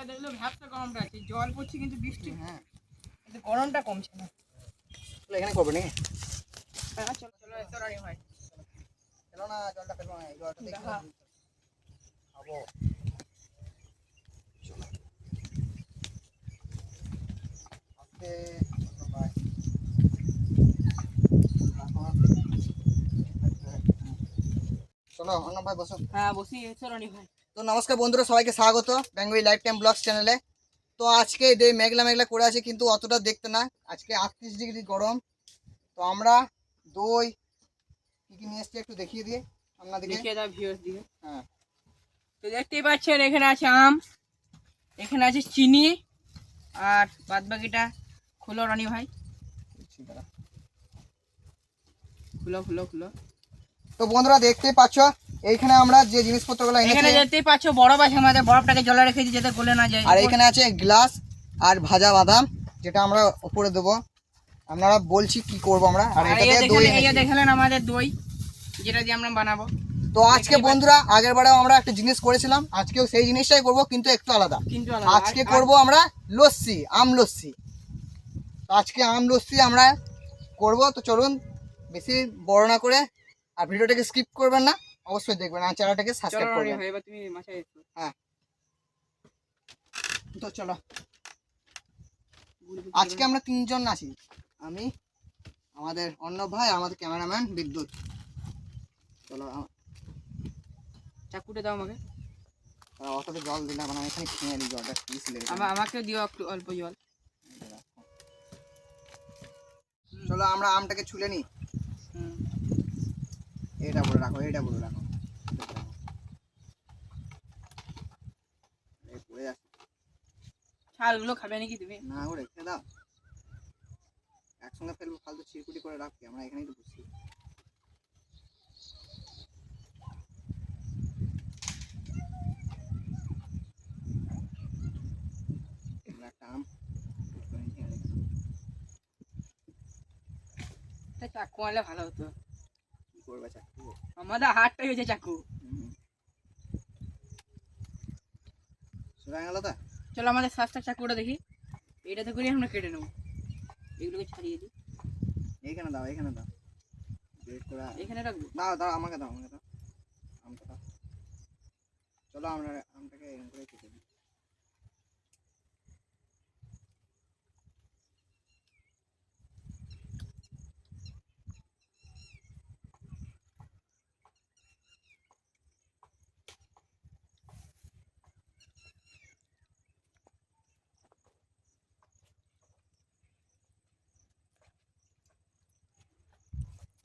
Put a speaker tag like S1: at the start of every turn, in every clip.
S1: সকালবেলা দেখলো ভ্যাপসা গরমটা আছে, জল পড়ছে কিন্তু বৃষ্টি, হ্যাঁ কিন্তু গরমটা কমছে না।
S2: এখানে করবে নাকি?
S1: হ্যাঁ চলো চলো, এত রানি ভাই
S2: ফেলো না, জলটা ফেলো না, এই জলটা দেখে খাবো। চলো আজকে চলো অন্য ভাই বসো।
S1: হ্যাঁ বসি, এসো রানি ভাই।
S2: তো নমস্কার বন্ধুরা, সবাইকে স্বাগত বেঙ্গলি লাইফ টাইম ব্লগস চ্যানেলে। তো আজকে মেঘলা মেঘলা করে আছে, কিন্তু অতটা দেখতে না। আজকে 38 ডিগ্রি গরম। তো আমরা দই কি কি নিয়ে এসছি একটু দেখিয়ে দিয়ে আপনাদেরকে।
S1: দেখিয়ে দাও ভিউয়ার্স দিকে।
S2: হ্যাঁ,
S1: তো দেখতেই পাচ্ছেন এখানে আছে আম, এখানে আছে চিনি, আর বাদ বাকিটা খুলো রানি ভাই, খুলো খুলো খুলো।
S2: তো বন্ধুরা দেখতেই পাচ্ছ এইখানে আমরা যে জিনিসপত্রগুলো
S1: এখানে
S2: এনেছি,
S1: দেখতেই পাচ্ছ বরফ আছে, আমাদের বরফটাকে জলে রেখেছি যাতে গলে না যায়।
S2: আর এখানে আছে গ্লাস আর ভাজা বাদাম, যেটা আমরা উপরে দেবো। আপনারা বলছি কি করব আমরা। আর
S1: আর
S2: এটা দিয়ে দই এনেছি।
S1: দেখলেন আমাদের দই, যেটা দিয়ে আমরা বানাবো।
S2: তো আজকে বন্ধুরা আগের বারেও আমরা একটা জিনিস করেছিলাম, আজকেও সেই জিনিসটাই করব, কিন্তু একটু আলাদা। আজকে করব আমরা লস্যি, আম লস্যি। তো আজকে আম লস্যি আমরা করব। তো চলুন, বেশি বড় না করে, আর ভিডিওটাকে স্কিপ করবেন না, অবশ্যই দেখবেন, আর চ্যানেলটাকে সাবস্ক্রাইব করবেন।
S1: এবার তুমি মাথায় এসো।
S2: হ্যাঁ, তো চলো। আজকে আমরা তিনজন আছি, আমি, আমাদের অন্য ভাই, আমাদের ক্যামেরাম্যান বিদ্যুৎ। চলো,
S1: চাকুটা দাও আমাকে।
S2: অতটা জল দিলাম না, এখানে খেয়ে নিই জলটা, পিস লেগে
S1: আমাকে দিও একটু অল্প জল।
S2: চলো আমরা আমটাকে ছুলে নিই। এটা বলে রাখো, এটা বলে রাখো। পড়ে যাচ্ছে,
S1: ছালগুলো খাবে নাকি তুমি?
S2: না ও রেখে দাও, একসঙ্গে ফেলবো, ফালতু চিরকুটি করে রাখি, আমরা এখানেই তো বসছি। একটা আম
S1: চাকু আনলে ভালো হতো।
S2: কি করবে চাকরি,
S1: আমাদের হাতটাই হয়েছে চাকু।
S2: সোজা গেল তো।
S1: চলো আমাদের সাতটা চাকুটা দেখি, এইটাতে করে আমরা কেটে নেবো, এগুলোকে ছাড়িয়ে দিই।
S2: এইখানে দাও, এইখানে দাও, বের করে
S1: এখানে রাখবো।
S2: দাও দাও, আমাকে দাও, আমাকে দাও, আমটা দাও। চলো আমরা আমটাকে এরকম করে কেটে দিই।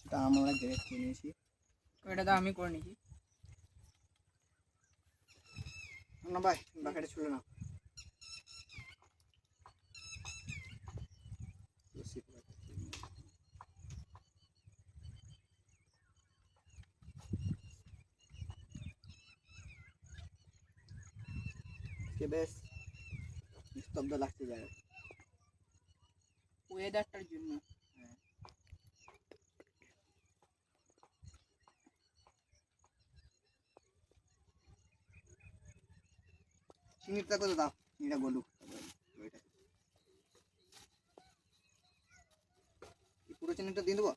S2: সেটা আম আমরা গ্রেড করে নিয়েছি।
S1: ওইটা দাও, আমি করে নিয়েছি।
S2: না ভাই, বাকেটে ছুলে না। বেশ নিস্তব্ধ লাগছে জায়গা,
S1: ওয়েদারটার জন্য।
S2: চিনিটা করে দাও, চিনিটা বলুক। পুরো চিনিটা দিয়ে দেবো,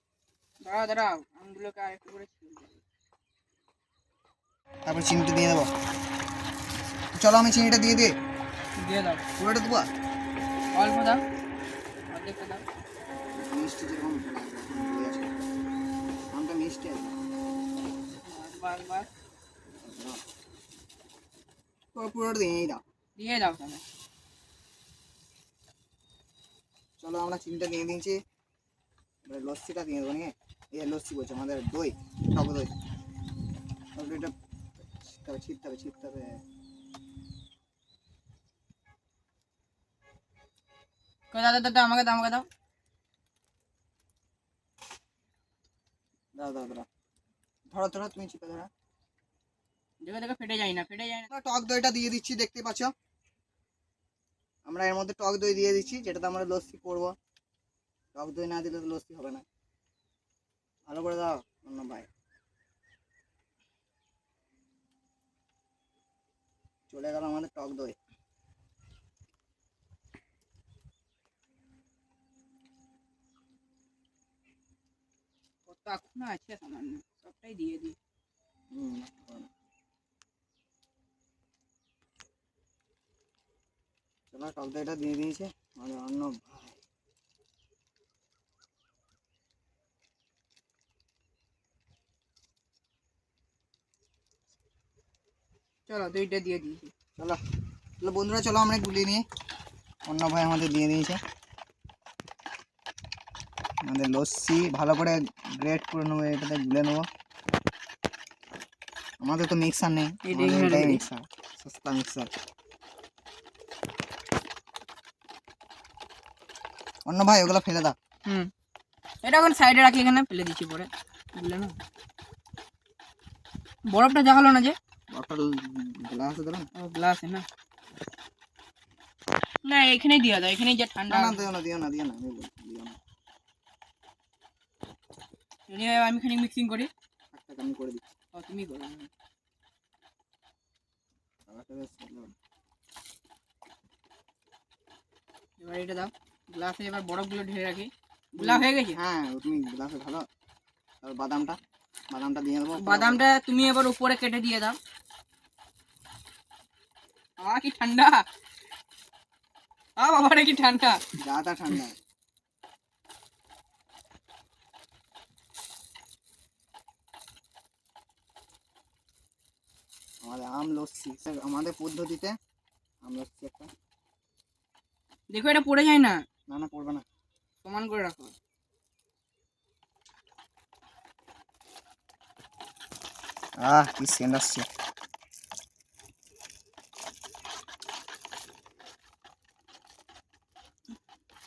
S1: দাঁড়াও দাঁড়াও, আমগুলোকে আর একটু করে ছিঁড়ে দেবো।
S2: তারপর চিনিটা দিয়ে দেবো। চলো আমি চিনিটা দিয়ে দিই।
S1: দিয়ে দাও,
S2: পুরোটা দেবো,
S1: অল্প দাও, অর্ধেকটা দাও।
S2: মিষ্টি যেরকম আমটা মিষ্টি আছে।
S1: বারবার
S2: পুরোটা দিয়েই দাও।
S1: দিয়ে দাও তাহলে।
S2: চলো আমরা চিনিটা দিয়ে দিয়েছি, এবার লস্যিটা দিয়ে দেবো নাকি। এই লস্যি বলছে, আমাদের দই, টক দই। এটা ছিটতে হবে, ছিটতে হবে।
S1: দাও দাও দাও, আমাকে দাও, আমাকে দাও।
S2: দাও দাও দাও, ধরো ধরো, তুমি চিপে ধরো।
S1: দেখো দেখো, ফেটে যায় না, ফেটে যায় না।
S2: টক দইটা দিয়ে দিচ্ছি, দেখতে পাচ্ছ। আমরা এর মধ্যে টক দই দিয়ে দিচ্ছি, যেটাতে আমরা লস্যি করবো। টক দই না দিলে তো লস্যি হবে না। ভালো করে দাও অন্য ভাই। চলে গেল আমাদের টক দই।
S1: তো এখনো আছে সামান্য, সবটাই দিয়ে দিই।
S2: চলো টক দইটা দিয়ে দিয়েছে আমাদের অন্য ভাই।
S1: চলো দইটা দিয়ে দিয়েছি।
S2: চলো চলো বন্ধুরা, চলো আমরা গুলিয়ে নিয়ে, অন্য ভাই আমাদের দিয়ে দিয়েছে আমাদের লস্যি। ভালো করে গ্রেট করে নেবো, এটাতে গুলে নেবো। আমাদের তো মিক্সার নেই, এটাই মিক্সার, সস্তা মিক্সার। অন্য ভাই ওগুলো ফেলে দাও।
S1: এটা এখন সাইডে রাখি, এখানে ফেলে দিচ্ছি পরে, বুঝলে না? বরফটা জাগালো না যে,
S2: বটল গ্লাসে দিলাম,
S1: গ্লাসে না, না এখানেই দিয়া দাও, এখানেই যা ঠান্ডা।
S2: না দিও না দিও না দিও না, আমি বলছি দিও না।
S1: আমি খানি মিক্সিং করি,
S2: একটা আমি করে দিচ্ছি।
S1: তুমি করো। এবার এটা দাও গ্লাসে, এবার বরফগুলো ঢেলে রাখি। গুলা হয়ে গেছে?
S2: হ্যাঁ তুমি গ্লাসে ভালো। আর বাদামটা দিয়ে দেবো।
S1: বাদামটা তুমি এবার উপরে কেটে দিয়ে দাও। কি ঠান্ডা, বাবা রে কি ঠান্ডা,
S2: গাটা ঠান্ডা। আমাদের আম লস্যি, আমাদের পদ্ধতিতে আম লস্যি একটা।
S1: দেখো এটা পড়ে যায় না।
S2: না না পড়বে না,
S1: সমান করে রাখো।
S2: কি সেন্ট আসছে।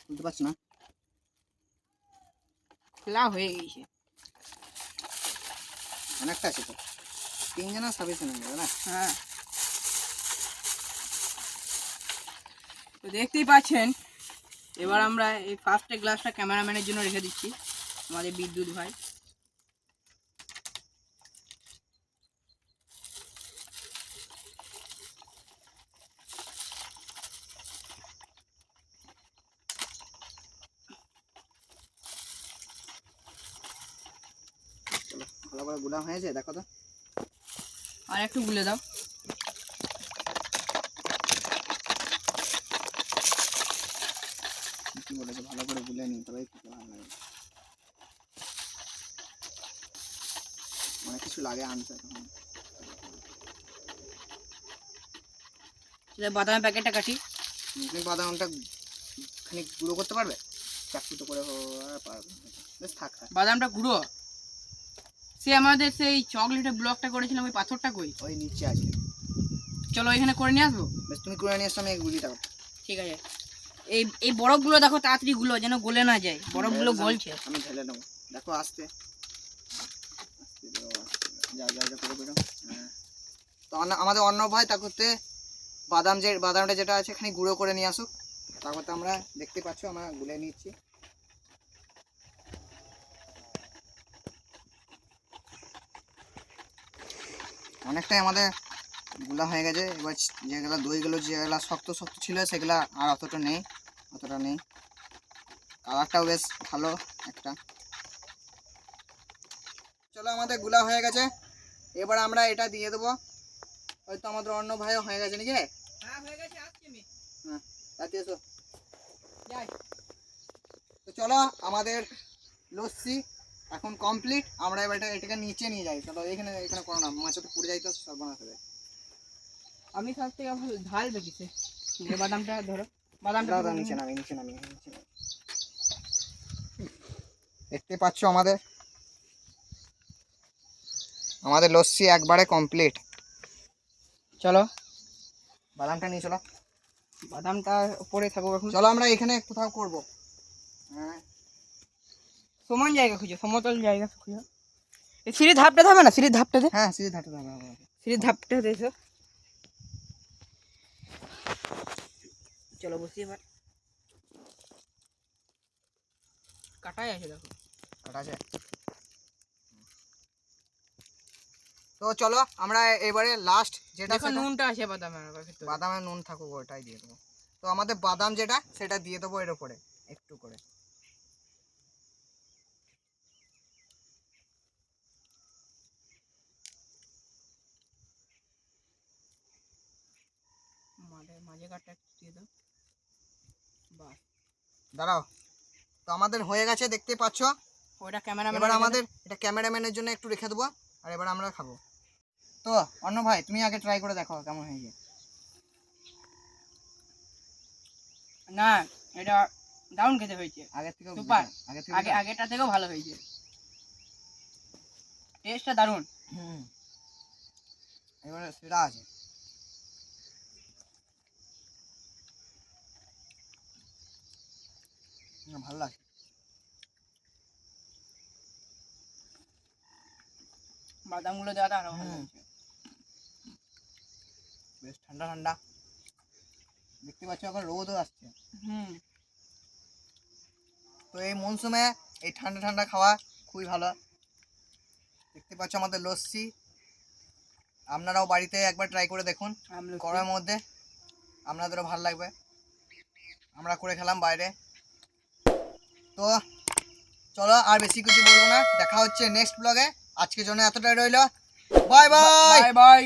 S2: বুঝতে পারছি না,
S1: খোলা হয়ে গেছে,
S2: অনেকটা আছে তো, 3 জনের সাফিসিয়েন্ট হয়ে যাবে না?
S1: হ্যাঁ। তো দেখতেই পাচ্ছেন, এবার আমরা এই ফার্স্টে গ্লাসটা ক্যামেরাম্যানের জন্য রেখে দিচ্ছি, আমাদের বিদ্যুৎ ভাই।
S2: ভালো করে গুলা হয়েছে দেখো তো,
S1: আর একটু গুলে দাও।
S2: কি বলেছে, ভালো করে গুলে নিই তবে খেতে ভালো লাগে। অনেক কিছু লাগে আনতে তখন।
S1: বাদামের প্যাকেটটা কাটি।
S2: তুমি বাদামটা খানিক গুঁড়ো করতে পারবে? চাকরিতে করে পারবে, বেশ থাক।
S1: বাদামটা গুঁড়ো, সে আমাদের সেই চকলেটের ব্লকটা করেছিলাম, ওই পাথরটা কই?
S2: ওই নিচে আছে।
S1: চলো এখানে করে নিয়ে আসবো।
S2: বেশ তুমি করে নিয়ে আসো, আমি গুলি থাকো।
S1: ঠিক আছে। এই বরফগুলো দেখো তাড়াতাড়ি গুলো, যেন গলে না যায়, বরফগুলো গলছে।
S2: আমি ঢেলে নেবো, দেখো আস্তে যা যা যা করে বেরো। তো আমাদের অন্য ভাই তা করতে বাদামটা যেটা আছে এখানে গুঁড়ো করে নিয়ে আসুক। তারপর তো আমরা দেখতে পাচ্ছ আমরা গুলে নিচ্ছি। অনেকটাই আমাদের গুলা হয়ে গেছে। এবার যেগুলো দইগুলো যেগুলো শক্ত শক্ত ছিল সেগুলা আর অতটা নেই। কালারটাও বেশ ভালো একটা। চলো আমাদের গুলা হয়ে গেছে, এবার আমরা এটা দিয়ে দেবো। হয়তো আমাদের অন্য ভাইও হয়ে গেছে নাকি?
S1: হ্যাঁ হয়ে গেছে, আসছি আমি।
S2: হ্যাঁ রাতে এসো।
S1: যাই।
S2: তো চলো আমাদের লস্যি এখন কমপ্লিট। আমরা এবার এটাকে নিচে নিয়ে যাই। চলো এখানে করো না, মাছে তো পুড়ে যাই তো সব বানাতে হবে।
S1: আমি সব থেকে ভালো ঢাল বেশিছে। বাদামটা ধরো, বাদামটা
S2: নিচে নামি। দেখতে পাচ্ছ আমাদের লস্যি একবারে কমপ্লিট। চলো বাদামটা নিয়ে চলো,
S1: বাদামটা উপরে থাকবো এখন।
S2: চলো আমরা এখানে কোথাও করবো। হ্যাঁ
S1: সমান জায়গা খুঁজো, সমতল জায়গা খুঁজো। এই সিঁড়ির ধাপটা থাকবে না, সিঁড়ির ধাপটা দে।
S2: হ্যাঁ সিঁড়ি ধাপটা থাকবে,
S1: সিঁড়ির ধাপটা দিয়েছো। চলো বসি এবার। কাটাই আছে দেখো,
S2: কাটা আছে। তো চলো আমরা এবারে লাস্ট যেটা
S1: নুনটা আছে বাদামের ভিতরে,
S2: বাদামের নুন থাকুক ওটাই দিয়ে দেবো। তো আমাদের বাদাম যেটা সেটা দিয়ে দেবো এর উপরে একটু করে।
S1: মাঝে কাটটা একটু দিয়ে দাও। বাস,
S2: দাঁড়াও। তো আমাদের হয়ে গেছে, দেখতে পাচ্ছ।
S1: ওটা ক্যামেরাম্যান।
S2: এবার আমাদের এটা ক্যামেরাম্যানের জন্য একটু রেখে দেবো, আর এবার আমরা খাবো। তো অন্য ভাই, তুমি আগে ট্রাই করে দেখো কেমন হয়েছে।
S1: না, এটা দারুণ খেতে হয়েছে।
S2: আগের থেকে
S1: সুপার।
S2: আগের
S1: আগে আগেটা থেকেও ভালো হয়েছে, টেস্টটা দারুণ।
S2: এবারে সেটা আছে। ভালো লাগে।
S1: বাদামগুলো দেওয়াটা আরো ভালো হয়েছে।
S2: বেশ ঠান্ডা ঠান্ডা, দেখতে পাচ্ছ এখন রোদও আসছে। তো এই মৌসুমে এই ঠান্ডা ঠান্ডা খাওয়া খুবই ভালো। দেখতে পাচ্ছ আমাদের লস্যি, আপনারাও বাড়িতে একবার ট্রাই করে দেখুন গরমের মধ্যে, আপনাদেরও ভালো লাগবে। আমরা করে খেলাম বাইরে। তো চলো আর বেশি কিছু বলবো না, দেখা হচ্ছে নেক্সট ব্লগে। আজকের জন্য এতটাই রইলো। Bye bye
S1: bye bye.